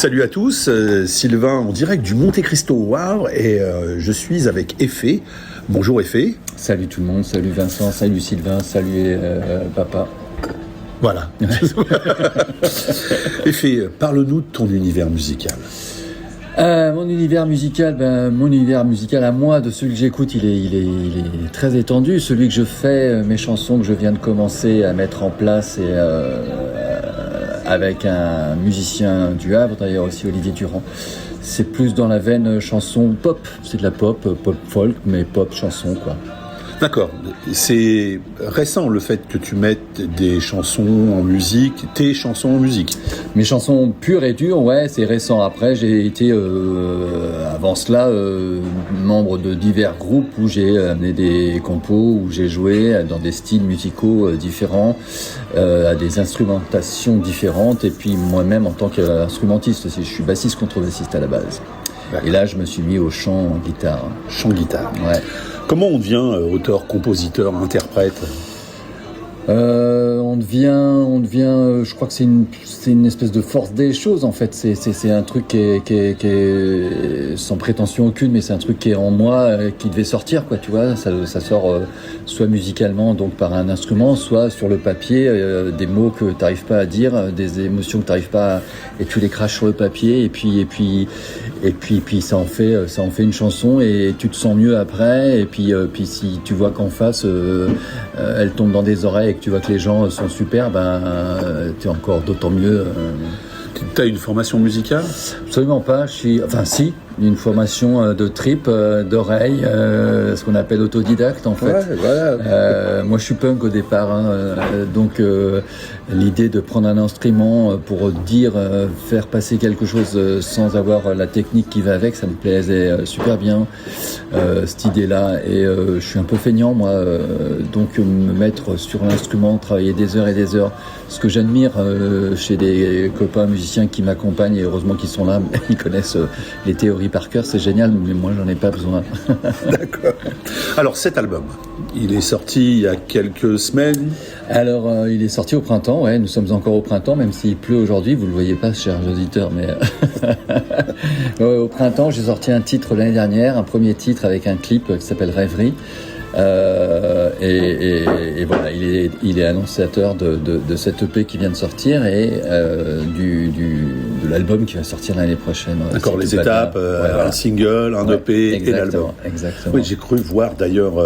Salut à tous, Sylvain en direct du Monte Cristo au Havre et je suis avec Effet. Bonjour Effet. Salut tout le monde, salut Vincent, salut Sylvain, salut papa. Voilà. Effet, parle-nous de ton univers musical. Mon univers musical à moi, de celui que j'écoute, il est très étendu. Celui que je fais, mes chansons que je viens de commencer à mettre en place et avec un musicien du Havre, d'ailleurs aussi Olivier Durand. C'est plus dans la veine chanson pop. C'est de la pop folk, mais pop chanson quoi. D'accord. C'est récent le fait que tu mettes des chansons en musique, tes chansons en musique. Mes chansons pures et dures, ouais, c'est récent. Après, j'ai été, avant cela, membre de divers groupes où j'ai amené des compos, où j'ai joué dans des styles musicaux différents, à des instrumentations différentes. Et puis moi-même, en tant qu'instrumentiste aussi, je suis bassiste contrebassiste à la base. D'accord. Et là, je me suis mis au chant guitare. Chant guitare. Ouais. Comment on devient auteur, compositeur, interprète ? On devient, je crois que c'est une espèce de force des choses en fait. C'est un truc qui est sans prétention aucune, mais c'est un truc qui est en moi, qui devait sortir quoi. Tu vois, ça sort soit musicalement donc par un instrument, soit sur le papier, des mots que t'arrives pas à dire, des émotions que t'arrives pas à, et tu les craches sur le papier et puis ça en fait une chanson et tu te sens mieux après et puis si tu vois qu'en face elle tombe dans des oreilles et que tu vois que les gens sont super, t'es encore d'autant mieux. T'as une formation musicale ? Absolument pas. Si, une formation de trip, d'oreille, ce qu'on appelle autodidacte en fait. Ouais, voilà. Moi je suis punk au départ, donc l'idée de prendre un instrument pour faire passer quelque chose sans avoir la technique qui va avec, ça me plaisait super bien, cette idée-là. Et je suis un peu feignant moi, donc me mettre sur l'instrument, travailler des heures et des heures. Ce que j'admire chez des copains musiciens qui m'accompagnent, et heureusement qu'ils sont là, ils connaissent les théories par cœur, c'est génial, mais moi j'en ai pas besoin. D'accord. Alors cet album, il est sorti il y a quelques semaines. Alors il est sorti au printemps, ouais, nous sommes encore au printemps, même s'il pleut aujourd'hui, vous le voyez pas chers auditeurs, mais ouais, au printemps j'ai sorti un titre l'année dernière, un premier titre avec un clip qui s'appelle Rêverie. Et voilà, il est annonciateur de cette EP qui vient de sortir et de l'album qui va sortir l'année prochaine. D'accord, les étapes, voilà. Un single, un EP et l'album. Exactement. Oui, j'ai cru voir d'ailleurs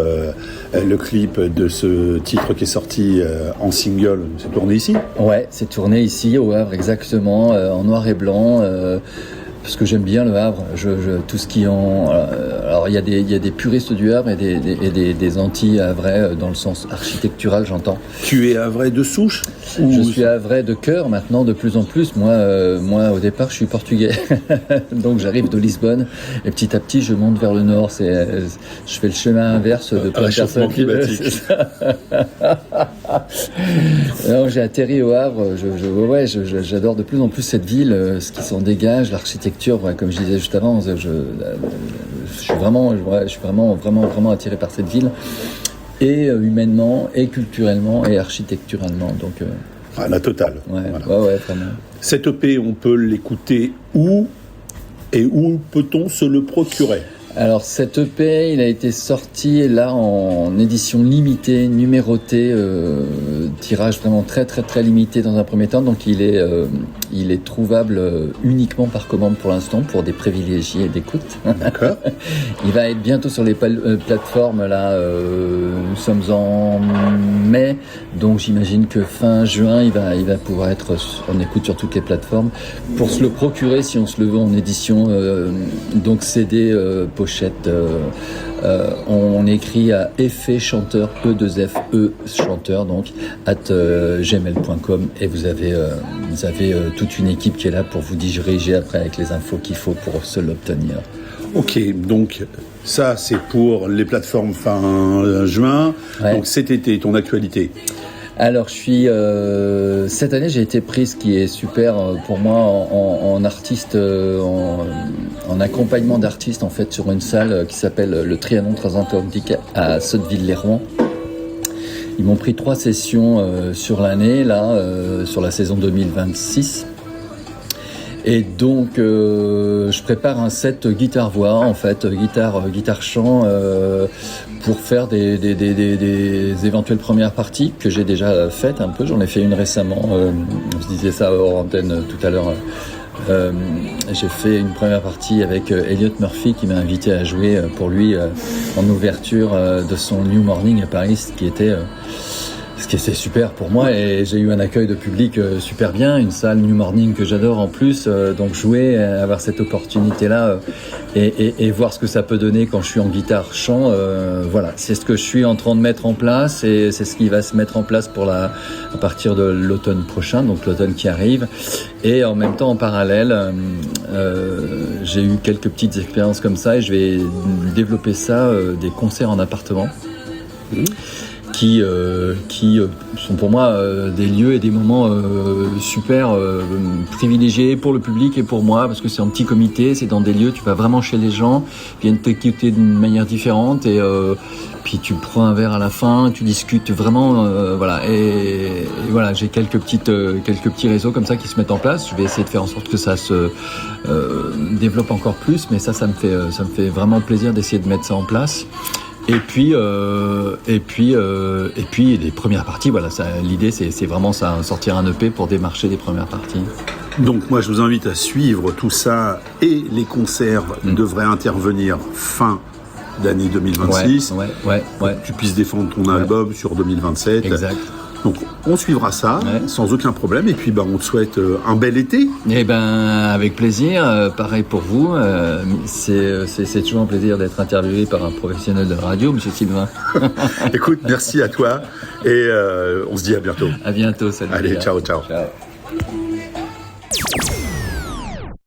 le clip de ce titre qui est sorti en single. C'est tourné ici ? Ouais, c'est tourné ici au Havre, exactement, en noir et blanc. Parce que j'aime bien le Havre, tout ce qui en... Alors il y a des puristes du Havre et des anti-havrais dans le sens architectural, j'entends. Tu es havrais de souche ? Je suis havrais de cœur maintenant, de plus en plus. Moi au départ, je suis portugais. Donc j'arrive de Lisbonne et petit à petit, je monte vers le nord. Je fais le chemin inverse de plein de personnes. Climatique. Alors, j'ai atterri au Havre. J'adore de plus en plus cette ville, ce qui s'en dégage, l'architecture. Ouais, comme je disais juste avant, je suis vraiment attiré par cette ville, et humainement, et culturellement, et architecturalement. Donc, la totale. Ouais, voilà. Ouais, vraiment. Cette EP, on peut l'écouter où et où peut-on se le procurer ? Alors cet EP, il a été sorti là en édition limitée, numérotée, tirage vraiment très très très limité dans un premier temps. Donc il est trouvable uniquement par commande pour l'instant pour des privilégiés d'écoute. D'accord. Il va être bientôt sur les plateformes là. Nous sommes en mai, donc j'imagine que fin juin il va pouvoir être en écoute sur toutes les plateformes. Pour se le procurer, si on se le veut en édition, donc CD. Pochette, on écrit à effet chanteur, E2FE chanteur, donc @gmail.com, et vous avez toute une équipe qui est là pour vous diriger après avec les infos qu'il faut pour se l'obtenir. Ok, donc ça c'est pour les plateformes fin juin. Ouais. Donc cet été, ton actualité? Alors cette année j'ai été pris, ce qui est super pour moi en artiste, en accompagnement d'artistes en fait, sur une salle qui s'appelle le Trianon Transatlantique à Sotteville-lès-Rouen. Ils m'ont pris 3 sessions sur l'année là, sur la saison 2026. Et donc, je prépare un set guitare-voix, en fait, guitare-chant, pour faire des éventuelles premières parties que j'ai déjà faites un peu. J'en ai fait une récemment. Je disais ça hors antenne tout à l'heure. J'ai fait une première partie avec Elliot Murphy qui m'a invité à jouer pour lui en ouverture de son New Morning à Paris, ce qui était super pour moi, et j'ai eu un accueil de public super bien, une salle New Morning que j'adore en plus, donc jouer, avoir cette opportunité-là et voir ce que ça peut donner quand je suis en guitare-chant, voilà, c'est ce que je suis en train de mettre en place, et c'est ce qui va se mettre en place à partir de l'automne prochain, donc l'automne qui arrive. Et en même temps, en parallèle, j'ai eu quelques petites expériences comme ça, et je vais développer ça, des concerts en appartement. Qui sont pour moi des lieux et des moments super privilégiés pour le public et pour moi, parce que c'est en petit comité, c'est dans des lieux, tu vas vraiment chez les gens, ils viennent t'écouter d'une manière différente, et puis tu prends un verre à la fin, tu discutes vraiment, voilà, et voilà, j'ai quelques petits réseaux comme ça qui se mettent en place. Je vais essayer de faire en sorte que ça se développe encore plus, mais ça me fait vraiment plaisir d'essayer de mettre ça en place. Et puis les premières parties, voilà, l'idée c'est vraiment ça, sortir un EP pour démarcher les premières parties. Donc moi je vous invite à suivre tout ça, et les concerts devraient intervenir fin d'année 2026. Ouais. Pour que tu puisses défendre ton album sur 2027. Exact. Donc on suivra ça sans aucun problème, et puis on te souhaite un bel été. Eh ben avec plaisir, pareil pour vous. C'est toujours un plaisir d'être interviewé par un professionnel de la radio, Monsieur Sylvain. Écoute, merci à toi, et on se dit à bientôt. À bientôt, salut. Allez, ciao. Ciao.